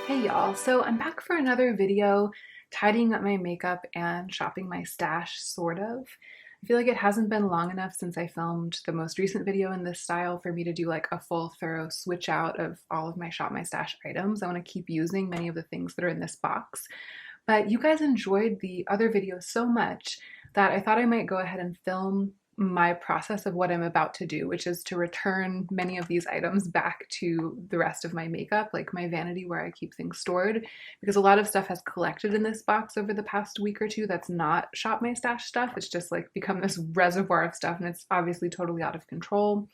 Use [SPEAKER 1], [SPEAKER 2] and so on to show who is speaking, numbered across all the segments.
[SPEAKER 1] Hey y'all, so I'm back for another video tidying up my makeup and shopping my stash, sort of. I feel like it hasn't been long enough since I filmed the most recent video in this style for me to do like a full thorough switch out of all of my shop my stash items. I want to keep using many of the things that are in this box, but you guys enjoyed the other videos so much that I thought I might go ahead and film my process of what I'm about to do, which is to return many of these items back to the rest of my makeup, like my vanity where I keep things stored, because a lot of stuff has collected in this box over the past week or two that's not shop my stash stuff. It's just like become this reservoir of stuff and it's obviously totally out of control.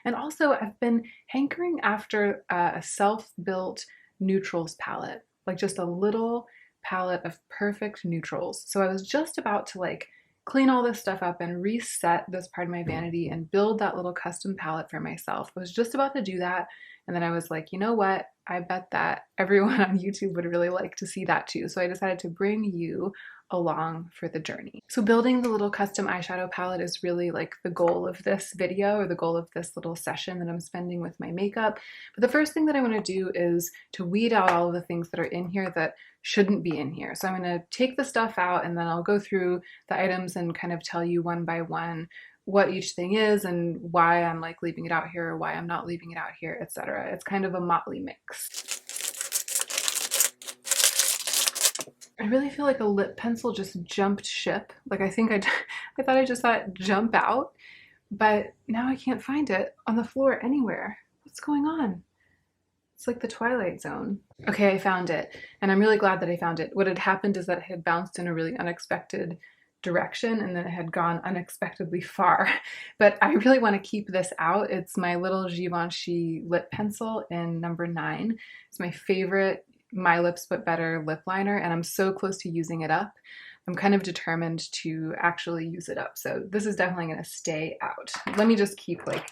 [SPEAKER 1] And also I've been hankering after a self-built neutrals palette, like just a little palette of perfect neutrals. So I was just about to like clean all this stuff up and reset this part of my vanity and build that little custom palette for myself. I was just about to do that, and then I was like, you know what? I bet that everyone on YouTube would really like to see that too. So I decided to bring you along for the journey. So building the little custom eyeshadow palette is really like the goal of this video, or the goal of this little session that I'm spending with my makeup. But the first thing that I want to do is to weed out all of the things that are in here that shouldn't be in here. So I'm going to take the stuff out and then I'll go through the items and kind of tell you one by one what each thing is and why I'm like leaving it out here or why I'm not leaving it out here, etc. It's kind of a motley mix. I really feel like a lip pencil just jumped ship. Like I thought I just saw it jump out, but now I can't find it on the floor anywhere. What's going on? It's like the Twilight Zone. Okay, I found it, and I'm really glad that I found it. What had happened is that it had bounced in a really unexpected direction and then it had gone unexpectedly far. But I really want to keep this out. It's my little Givenchy lip pencil in number 9. It's my favorite My Lips But Better lip liner, and I'm so close to using it up. I'm kind of determined to actually use it up. So this is definitely going to stay out. Let me just keep like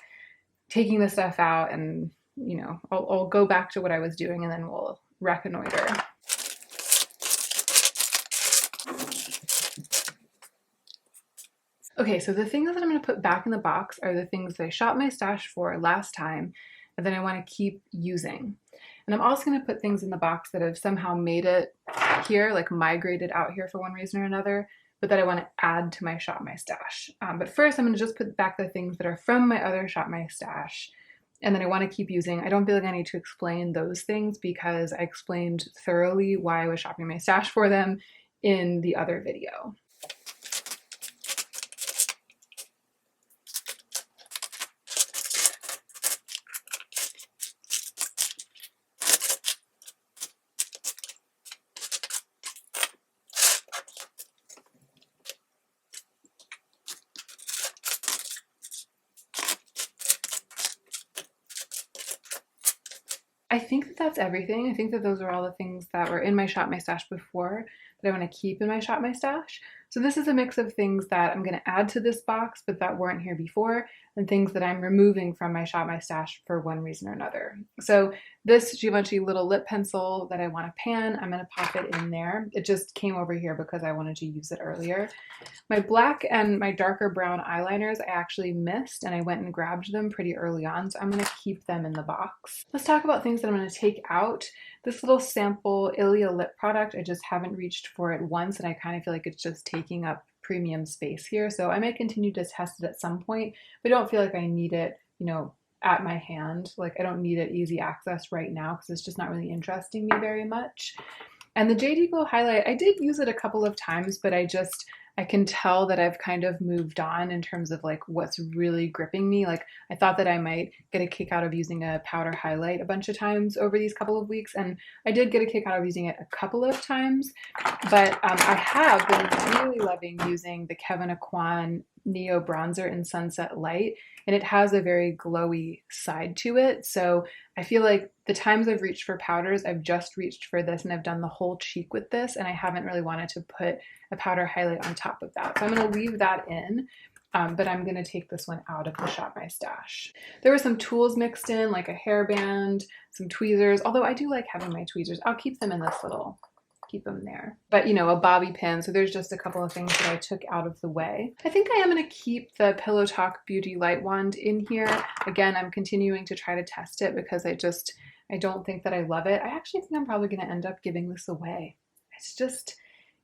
[SPEAKER 1] taking the stuff out and you know, I'll go back to what I was doing and then we'll reconnoiter. Okay, so the things that I'm going to put back in the box are the things that I shot my stash for last time and then I want to keep using. And I'm also going to put things in the box that have somehow made it here, like migrated out here for one reason or another, but that I want to add to my shop my stash. But first I'm going to just put back the things that are from my other shop my stash and then I want to keep using. I don't feel like I need to explain those things because I explained thoroughly why I was shopping my stash for them in the other video. I think that that's everything. I think that those are all the things that were in my shop my stash before that I want to keep in my shop my stash. So this is a mix of things that I'm going to add to this box but that weren't here before, and things that I'm removing from my shop my stash for one reason or another. So this Givenchy little lip pencil that I want to pan, I'm going to pop it in there. It just came over here because I wanted to use it earlier. My black and my darker brown eyeliners I actually missed and I went and grabbed them pretty early on, so I'm going to keep them in the box. Let's talk about things that I'm going to take out. This little sample Ilia lip product, I just haven't reached for it once and I kind of feel like it's just taking up premium space here, so I may continue to test it at some point, but I don't feel like I need it, you know, at my hand. Like I don't need it easy access right now because it's just not really interesting me very much. And the JD Glow highlight, I did use it a couple of times, but I can tell that I've kind of moved on in terms of like what's really gripping me. Like I thought that I might get a kick out of using a powder highlight a bunch of times over these couple of weeks, and I did get a kick out of using it a couple of times, but I have been really loving using the Kevyn Aucoin Neo Bronzer in Sunset Light, and it has a very glowy side to it. So I feel like the times I've reached for powders, I've just reached for this and I've done the whole cheek with this, and I haven't really wanted to put a powder highlight on top of that. So I'm going to leave that in, but I'm going to take this one out of the shop my stash. There were some tools mixed in, like a hairband, some tweezers, although I do like having my tweezers. I'll keep them in this little, keep them there. But you know, a bobby pin. So there's just a couple of things that I took out of the way. I think I am going to keep the Pillow Talk Beauty Light Wand in here. Again, I'm continuing to try to test it because I I don't think that I love it. I actually think I'm probably going to end up giving this away.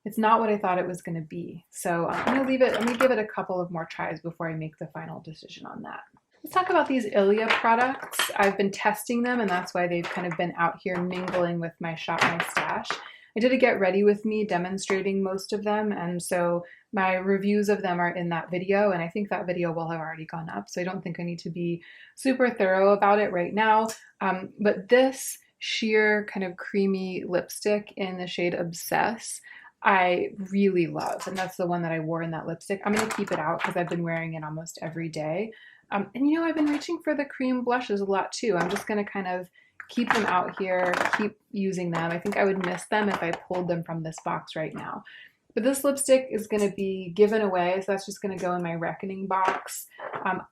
[SPEAKER 1] It's not what I thought it was going to be. So I'm going to leave it, I'm going to give it a couple of more tries before I make the final decision on that. Let's talk about these Ilia products. I've been testing them, and that's why they've kind of been out here mingling with my Shop My Stash. I did a get ready with me demonstrating most of them, and so my reviews of them are in that video, and I think that video will have already gone up, so I don't think I need to be super thorough about it right now. But this sheer kind of creamy lipstick in the shade Obsess, I really love, and that's the one that I wore in that lipstick. I'm going to keep it out because I've been wearing it almost every day. And you know, I've been reaching for the cream blushes a lot too. I'm just going to kind of keep them out here, keep using them. I think I would miss them if I pulled them from this box right now. But this lipstick is going to be given away, so that's just going to go in my reckoning box.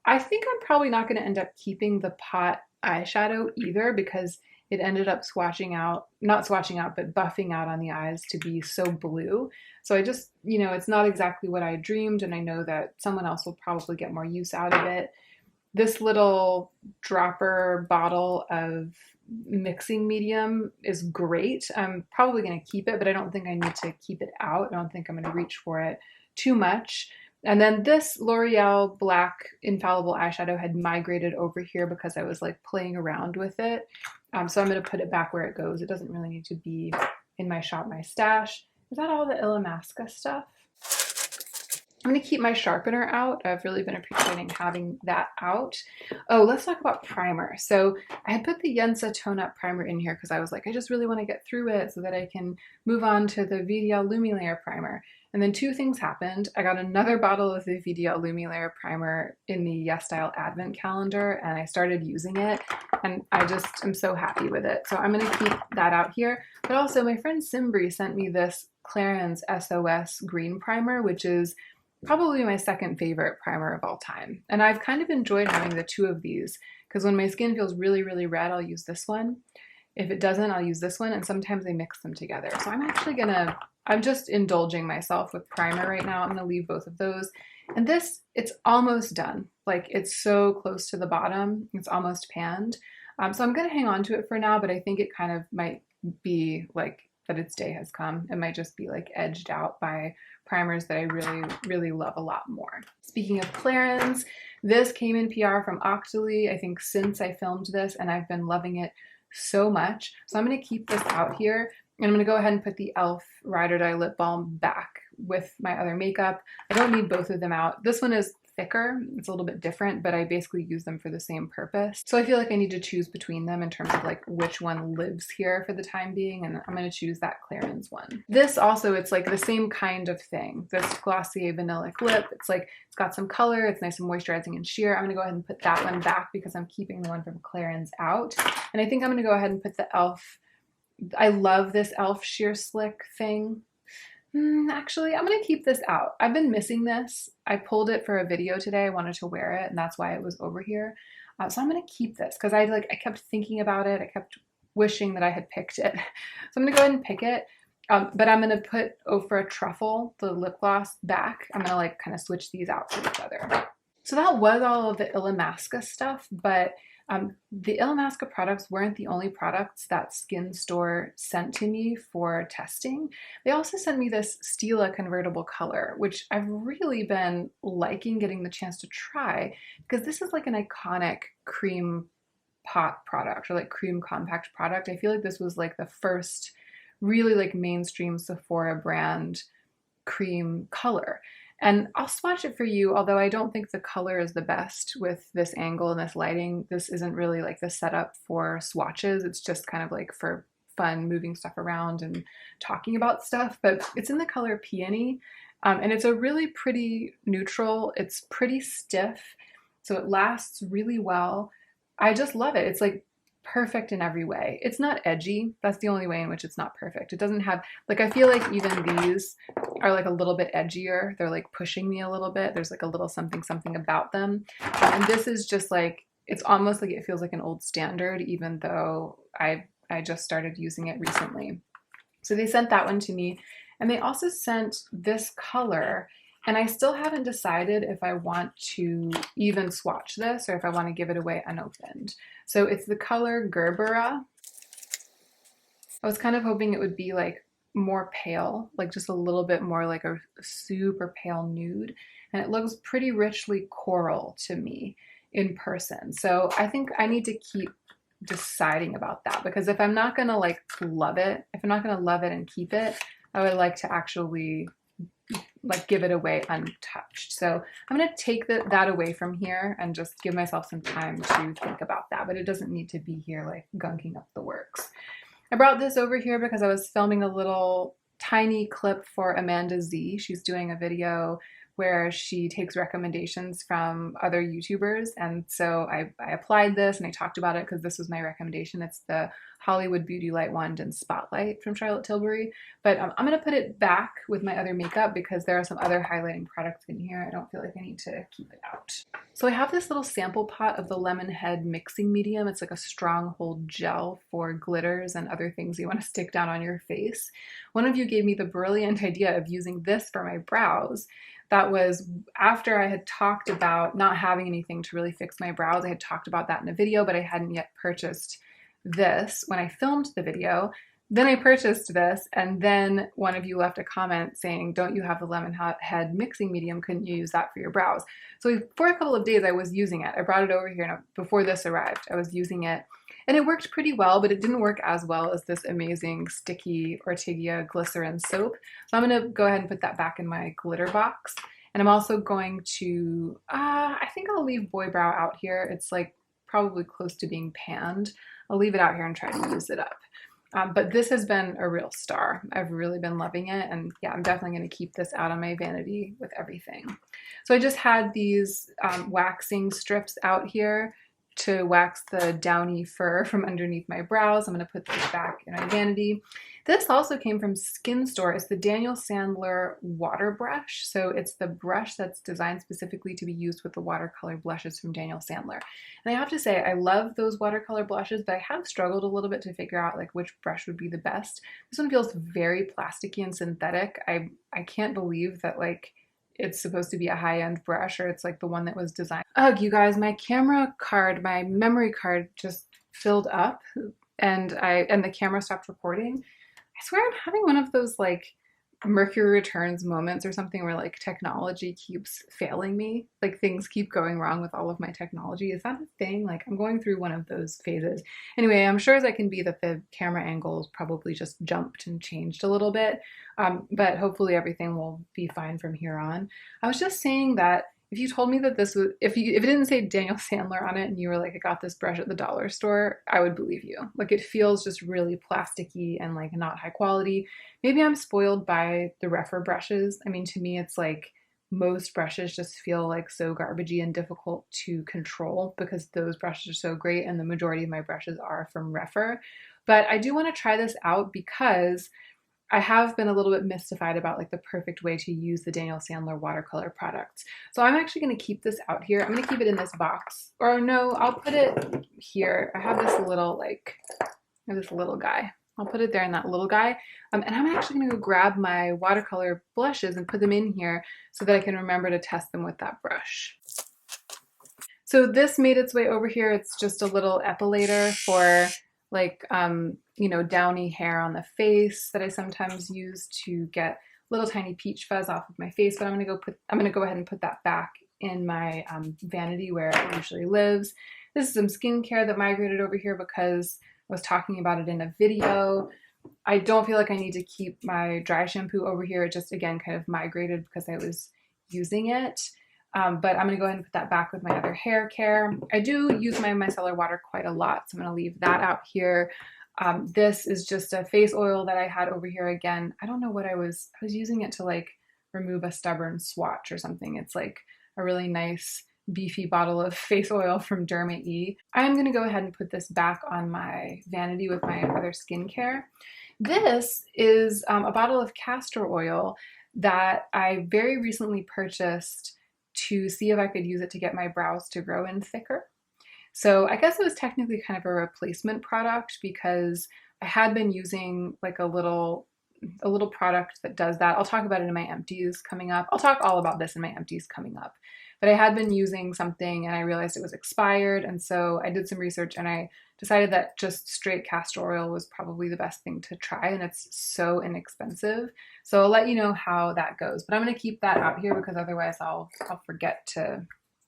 [SPEAKER 1] I think I'm probably not going to end up keeping the pot eyeshadow either because it ended up swatching out, not swatching out, but buffing out on the eyes to be so blue. So I just, you know, it's not exactly what I dreamed, and I know that someone else will probably get more use out of it. This little dropper bottle of mixing medium is great. I'm probably going to keep it, but I don't think I need to keep it out. I don't think I'm going to reach for it too much. And then this L'Oreal Black Infallible eyeshadow had migrated over here because I was like playing around with it. So I'm going to put it back where it goes. It doesn't really need to be in my Shop My Stash. Is that all the Illamasqua stuff? I'm going to keep my sharpener out. I've really been appreciating having that out. Oh, let's talk about primer. So I had put the Yensa Tone Up Primer in here because I was like, I just really want to get through it so that I can move on to the VDL Lumilayer Primer. And then two things happened. I got another bottle of the VDL Lumilayer Primer in the YesStyle Advent Calendar, and I started using it, and I just am so happy with it. So I'm going to keep that out here. But also, my friend Simbri sent me this Clarence SOS Green Primer, which is probably my second favorite primer of all time. And I've kind of enjoyed having the two of these because when my skin feels really, really red, I'll use this one. If it doesn't, I'll use this one, and sometimes I mix them together. So I'm just indulging myself with primer right now. I'm gonna leave both of those. And this, it's almost done. Like, it's so close to the bottom, it's almost panned. So I'm gonna hang on to it for now, but I think it kind of might be like that its day has come. It might just be like edged out by primers that I really, really love a lot more. Speaking of Clarence, this came in PR from Octoly, I think since I filmed this, and I've been loving it so much. So I'm going to keep this out here, and I'm going to go ahead and put the e.l.f. Ride or Die Lip Balm back with my other makeup. I don't need both of them out. This one is thicker, it's a little bit different, but I basically use them for the same purpose. So I feel like I need to choose between them in terms of like which one lives here for the time being, and I'm going to choose that Clarence one. This also, it's like the same kind of thing. This Glossier Vanillic Lip, it's like, it's got some color, it's nice and moisturizing and sheer. I'm going to go ahead and put that one back because I'm keeping the one from Clarence out. And I think I'm going to go ahead and put the e.l.f. I love this e.l.f. Sheer Slick thing. Actually, I'm going to keep this out. I've been missing this. I pulled it for a video today. I wanted to wear it, and that's why it was over here. So I'm going to keep this because I kept thinking about it. I kept wishing that I had picked it. So I'm going to go ahead and pick it. But I'm going to put for a Truffle, the lip gloss, back. I'm going to like kind of switch these out to each other. So that was all of the Illamasqua stuff, but the Illamasqua products weren't the only products that Skin Store sent to me for testing. They also sent me this Stila convertible color, which I've really been liking getting the chance to try because this is like an iconic cream pot product or like cream compact product. I feel like this was like the first really like mainstream Sephora brand cream color. And I'll swatch it for you, although I don't think the color is the best with this angle and this lighting. This isn't really like the setup for swatches. It's just kind of like for fun, moving stuff around and talking about stuff. But it's in the color Peony, and it's a really pretty neutral. It's pretty stiff, so it lasts really well. I just love it. It's like perfect in every way. It's not edgy. That's the only way in which it's not perfect. It doesn't have, like, I feel like even these are like a little bit edgier. They're like pushing me a little bit. There's like a little something about them. And this is just like, it's almost like it feels like an old standard, even though I just started using it recently. So they sent that one to me, and they also sent this color. And I still haven't decided if I want to even swatch this or if I want to give it away unopened. So it's the color Gerbera. I was kind of hoping it would be like more pale, like just a little bit more like a super pale nude. And it looks pretty richly coral to me in person. So I think I need to keep deciding about that, because if I'm not gonna like love it, if I'm not gonna love it and keep it, I would like to actually like give it away untouched. So I'm gonna take that away from here and just give myself some time to think about that, but it doesn't need to be here like gunking up the works. I brought this over here because I was filming a little tiny clip for Amanda Z. She's doing a video where she takes recommendations from other YouTubers. And so I applied this and I talked about it because this was my recommendation. It's the Hollywood Beauty Light Wand and Spotlight from Charlotte Tilbury. But I'm going to put it back with my other makeup because there are some other highlighting products in here. I don't feel like I need to keep it out. So I have this little sample pot of the Lemon Head mixing medium. It's like a stronghold gel for glitters and other things you want to stick down on your face. One of you gave me the brilliant idea of using this for my brows. That was after I had talked about not having anything to really fix my brows. I had talked about that in a video, but I hadn't yet purchased this when I filmed the video. Then I purchased this, and then one of you left a comment saying, don't you have the Lemon Head mixing medium? Couldn't you use that for your brows? So for a couple of days I was using it. I brought it over here, and before this arrived, I was using it. And it worked pretty well, but it didn't work as well as this amazing sticky Ortigia glycerin soap. So I'm gonna go ahead and put that back in my glitter box. And I'm also going to, I think I'll leave Boy Brow out here. It's like probably close to being panned. I'll leave it out here and try to use it up. But this has been a real star. I've really been loving it. And yeah, I'm definitely going to keep this out on my vanity with everything. So I just had these waxing strips out here to wax the downy fur from underneath my brows. I'm going to put this back in my vanity. This also came from Skin Store. It's the Daniel Sandler water brush. So it's the brush that's designed specifically to be used with the watercolor blushes from Daniel Sandler. And I have to say, I love those watercolor blushes, but I have struggled a little bit to figure out like which brush would be the best. This one feels very plasticky and synthetic. I can't believe that like it's supposed to be a high-end brush, or it's like the one that was designed. Ugh, you guys, my camera card, my memory card just filled up and the camera stopped recording. I swear I'm having one of those like Mercury returns moments or something where like technology keeps failing me. Like things keep going wrong with all of my technology. Is that a thing? Like I'm going through one of those phases. Anyway, I'm sure as I can be that the camera angles probably just jumped and changed a little bit. But hopefully everything will be fine from here on. I was just saying that if you told me that this was, if it didn't say Daniel Sandler on it and you were like, I got this brush at the dollar store, I would believe you. Like it feels just really plasticky and like not high quality. Maybe I'm spoiled by the Refer brushes. I mean, to me, it's like most brushes just feel like so garbagey and difficult to control because those brushes are so great and the majority of my brushes are from Refer. But I do want to try this out because I have been a little bit mystified about like the perfect way to use the Daniel Sandler watercolor products. So I'm actually going to keep this out here. I'm going to keep it in this box, or no, I'll put it here. I have this little guy. I'll put it there in that little guy. And I'm actually going to go grab my watercolor blushes and put them in here so that I can remember to test them with that brush. So this made its way over here. It's just a little epilator for like, you know, downy hair on the face that I sometimes use to get little tiny peach fuzz off of my face. But I'm gonna go ahead and put that back in my vanity where it usually lives. This is some skincare that migrated over here because I was talking about it in a video. I don't feel like I need to keep my dry shampoo over here. It just again kind of migrated because I was using it. But I'm gonna go ahead and put that back with my other hair care. I do use my micellar water quite a lot, so I'm gonna leave that out here. This is just a face oil that I had over here again. I don't know what I was using it to like remove a stubborn swatch or something. It's like a really nice beefy bottle of face oil from Derma E. I'm gonna go ahead and put this back on my vanity with my other skincare. This is a bottle of castor oil that I very recently purchased to see if I could use it to get my brows to grow in thicker. So I guess it was technically kind of a replacement product because I had been using like a little product that does that. I'll talk about it in my empties coming up. I'll talk all about this in my empties coming up. but I had been using something and I realized it was expired. And so I did some research and I decided that just straight castor oil was probably the best thing to try, and it's so inexpensive. So I'll let you know how that goes, but I'm going to keep that out here because otherwise I'll forget to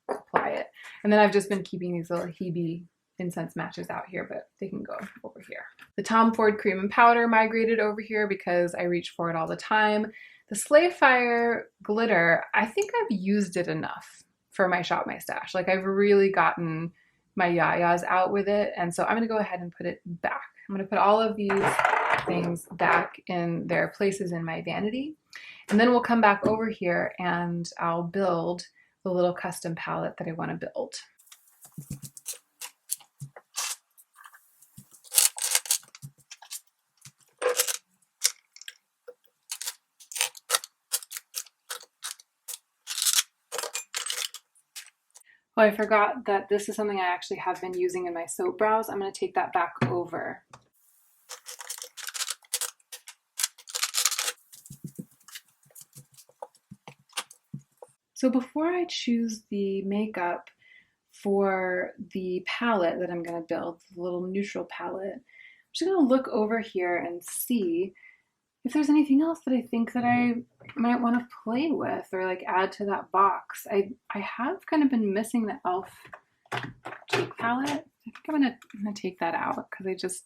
[SPEAKER 1] apply it. And then I've just been keeping these little Hebe incense matches out here, but they can go over here. The Tom Ford cream and powder migrated over here because I reach for it all the time. The Slayfire glitter, I think I've used it enough for my Shop My Stash. Like, I've really gotten my yayas out with it, and so I'm going to go ahead and put it back. I'm going to put all of these things back in their places in my vanity, and then we'll come back over here and I'll build the little custom palette that I want to build. Oh, I forgot that this is something I actually have been using in my soap brows. I'm going to take that back over. So before I choose the makeup for the palette that I'm going to build, the little neutral palette, I'm just going to look over here and see if there's anything else that I think that I might want to play with or like add to that box. I have kind of been missing the e.l.f. cheek palette. I think I'm gonna take that out because I just,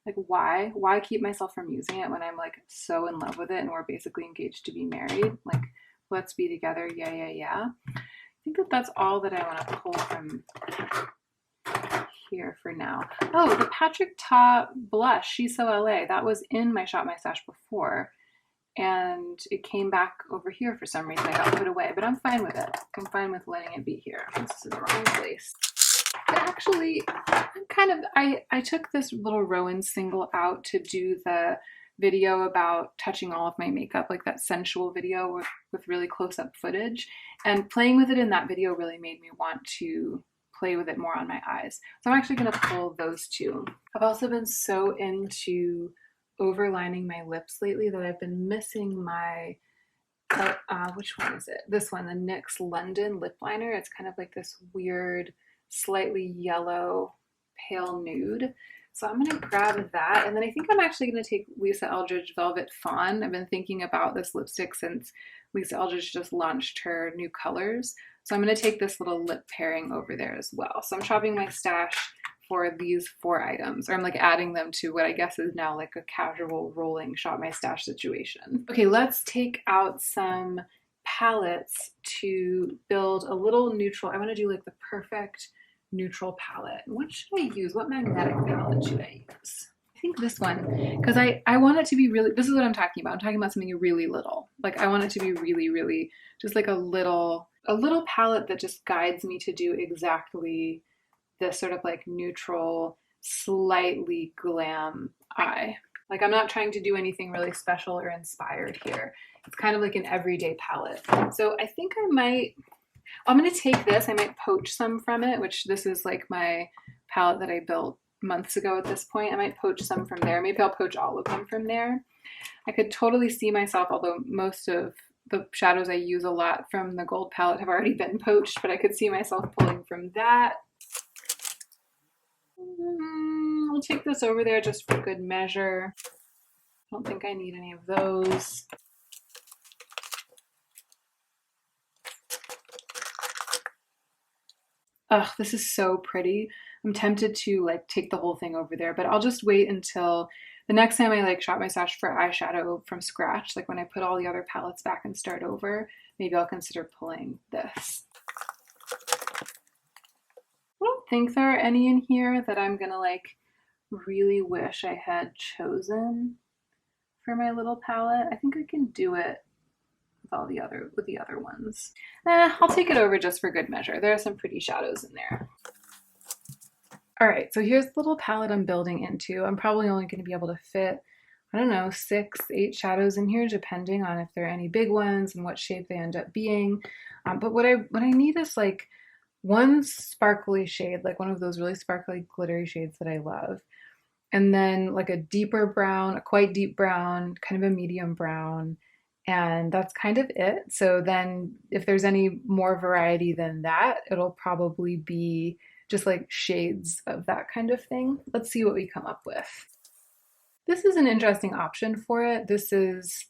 [SPEAKER 1] like, why keep myself from using it when I'm like so in love with it and we're basically engaged to be married? Like, let's be together, yeah. I think that that's all that I want to pull from here for now. Oh, the Patrick Ta blush, She's So LA, that was in my Shop My Stash before, and it came back over here for some reason. I got put away, but I'm fine with it. I'm fine with letting it be here. This is in the wrong place. But actually, I took this little Rowan single out to do the video about touching all of my makeup, like that sensual video with really close-up footage, and playing with it in that video really made me want to play with it more on my eyes. So I'm actually going to pull those two. I've also been so into overlining my lips lately that I've been missing my, which one is it? This one, the NYX London Lip Liner. It's kind of like this weird, slightly yellow, pale nude. So I'm going to grab that, and then I think I'm actually going to take Lisa Eldridge Velvet Fawn. I've been thinking about this lipstick since Lisa Eldridge just launched her new colors. So I'm going to take this little lip pairing over there as well. So I'm shopping my stash for these 4 items, or I'm like adding them to what I guess is now like a casual rolling Shop My Stash situation. Okay, let's take out some palettes to build a little neutral. I want to do like the perfect neutral palette. What should I use? What magnetic palette should I use? I think this one, because I want it to be really, this is what I'm talking about. I'm talking about something really little. Like, I want it to be really just like a little palette that just guides me to do exactly this sort of like neutral, slightly glam eye. Like, I'm not trying to do anything really special or inspired here. It's kind of like an everyday palette. So I think I'm going to take this. I might poach some from it, which this is like my palette that I built months ago at this point. I might poach some from there. Maybe I'll poach all of them from there. I could totally see myself, although most of the shadows I use a lot from the gold palette have already been poached, but I could see myself pulling from that. I'll take this over there just for good measure. I don't think I need any of those. Ugh, this is so pretty. I'm tempted to like take the whole thing over there, but I'll just wait until the next time I like shop my stash for eyeshadow from scratch, like when I put all the other palettes back and start over, maybe I'll consider pulling this. I don't think there are any in here that I'm gonna like really wish I had chosen for my little palette. I think I can do it with the other ones. I'll take it over just for good measure. There are some pretty shadows in there. All right, so here's the little palette I'm building into. I'm probably only going to be able to fit, I don't know, 6, 8 shadows in here, depending on if there are any big ones and what shape they end up being. But what I need is like one sparkly shade, like one of those really sparkly glittery shades that I love. And then like a deeper brown, a quite deep brown, kind of a medium brown, And that's kind of it. So then if there's any more variety than that, it'll probably be just like shades of that kind of thing. Let's see what we come up with. This is an interesting option for it. This is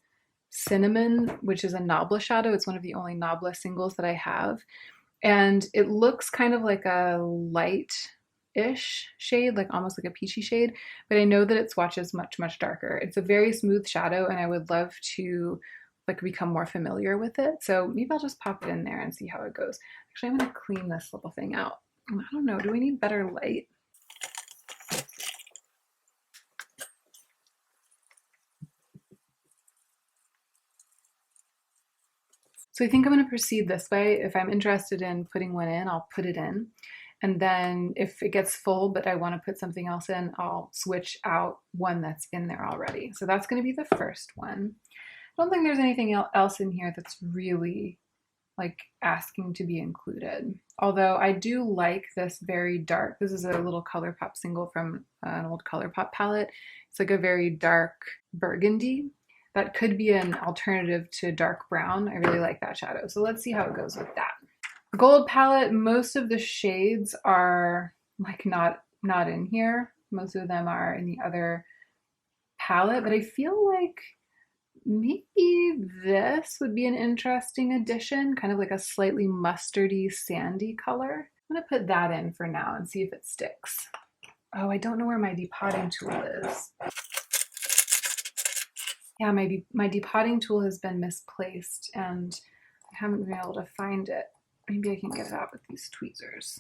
[SPEAKER 1] Cinnamon, which is a Nabla shadow. It's one of the only Nabla singles that I have. And it looks kind of like a light-ish shade, like almost like a peachy shade, but I know that it swatches much, much darker. It's a very smooth shadow and I would love to like become more familiar with it. So maybe I'll just pop it in there and see how it goes. Actually, I'm gonna clean this little thing out. I don't know, do we need better light? So I think I'm going to proceed this way. If I'm interested in putting one in, I'll put it in. And then if it gets full, but I want to put something else in, I'll switch out one that's in there already. So that's going to be the first one. I don't think there's anything else in here that's really like asking to be included. Although I do like this very dark, this is a little ColourPop single from an old ColourPop palette. It's like a very dark burgundy. That could be an alternative to dark brown. I really like that shadow. So let's see how it goes with that. Gold palette, most of the shades are like not in here. Most of them are in the other palette, but I feel like maybe this would be an interesting addition, kind of like a slightly mustardy, sandy color. I'm gonna put that in for now and see if it sticks. Oh, I don't know where my depotting tool is. Yeah, my depotting tool has been misplaced and I haven't been able to find it. Maybe I can get it out with these tweezers.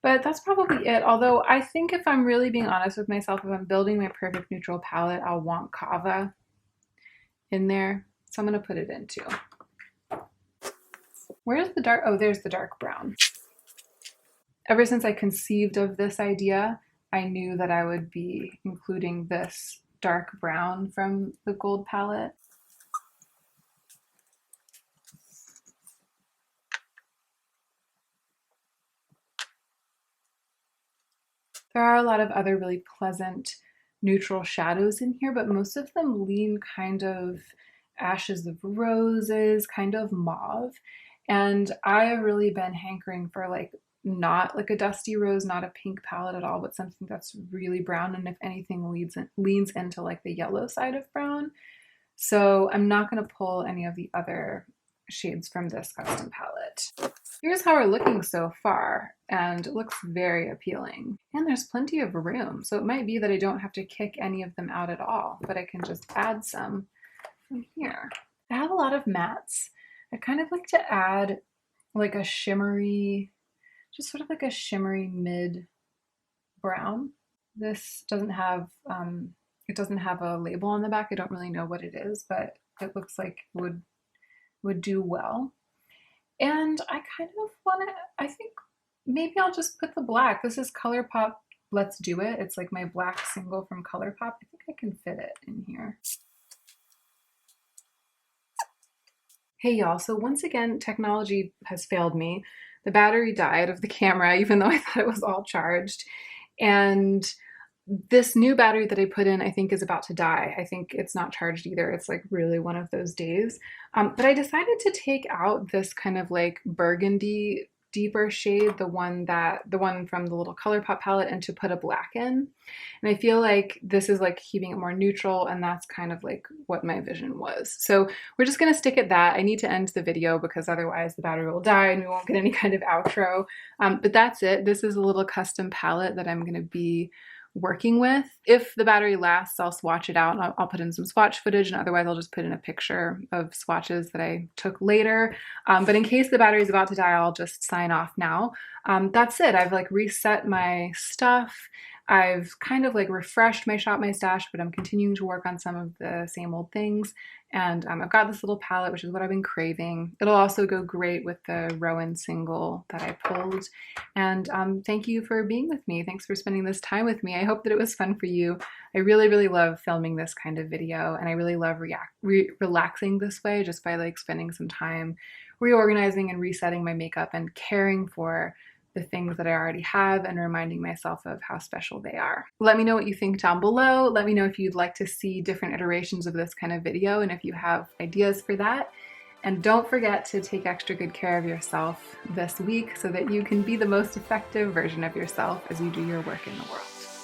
[SPEAKER 1] But that's probably it. Although I think if I'm really being honest with myself, if I'm building my perfect neutral palette, I'll want Kava in there. So I'm gonna put it in too. Where's the dark? Oh, there's the dark brown. Ever since I conceived of this idea, I knew that I would be including this dark brown from the gold palette. There are a lot of other really pleasant neutral shadows in here, but most of them lean kind of ashes of roses, kind of mauve. And I have really been hankering for like not like a dusty rose, not a pink palette at all, but something that's really brown, and if anything leans into like the yellow side of brown. So I'm not going to pull any of the other shades from this custom palette. Here's how we're looking so far, and it looks very appealing. And there's plenty of room, so it might be that I don't have to kick any of them out at all, but I can just add some from here. I have a lot of mattes. I kind of like to add like a shimmery, just sort of like a shimmery mid brown. This doesn't have, it doesn't have a label on the back. I don't really know what it is, but it looks like it would do well. And I kind of want to, I think maybe I'll just put the black. This is ColourPop Let's Do It. It's like my black single from ColourPop. I think I can fit it in here. Hey y'all, so once again, technology has failed me. The battery died of the camera, even though I thought it was all charged. And this new battery that I put in, I think is about to die. I think it's not charged either. It's like really one of those days. But I decided to take out this kind of like burgundy deeper shade, the one from the little ColourPop palette, and to put a black in. And I feel like this is like keeping it more neutral, and that's kind of like what my vision was. So we're just gonna stick at that. I need to end the video because otherwise the battery will die and we won't get any kind of outro. But that's it. This is a little custom palette that I'm gonna be working with. If the battery lasts, I'll swatch it out and I'll put in some swatch footage, and otherwise I'll just put in a picture of swatches that I took later. But in case the battery is about to die, I'll just sign off now. That's it. I've like reset my stuff. I've kind of like refreshed my Shop My Stash, but I'm continuing to work on some of the same old things. And I've got this little palette, which is what I've been craving. It'll also go great with the Rowan single that I pulled. And thank you for being with me. Thanks for spending this time with me. I hope that it was fun for you. I really, really love filming this kind of video, and I really love relaxing this way, just by like spending some time reorganizing and resetting my makeup and caring for the things that I already have and reminding myself of how special they are. Let me know what you think down below. Let me know if you'd like to see different iterations of this kind of video and if you have ideas for that. And don't forget to take extra good care of yourself this week so that you can be the most effective version of yourself as you do your work in the world.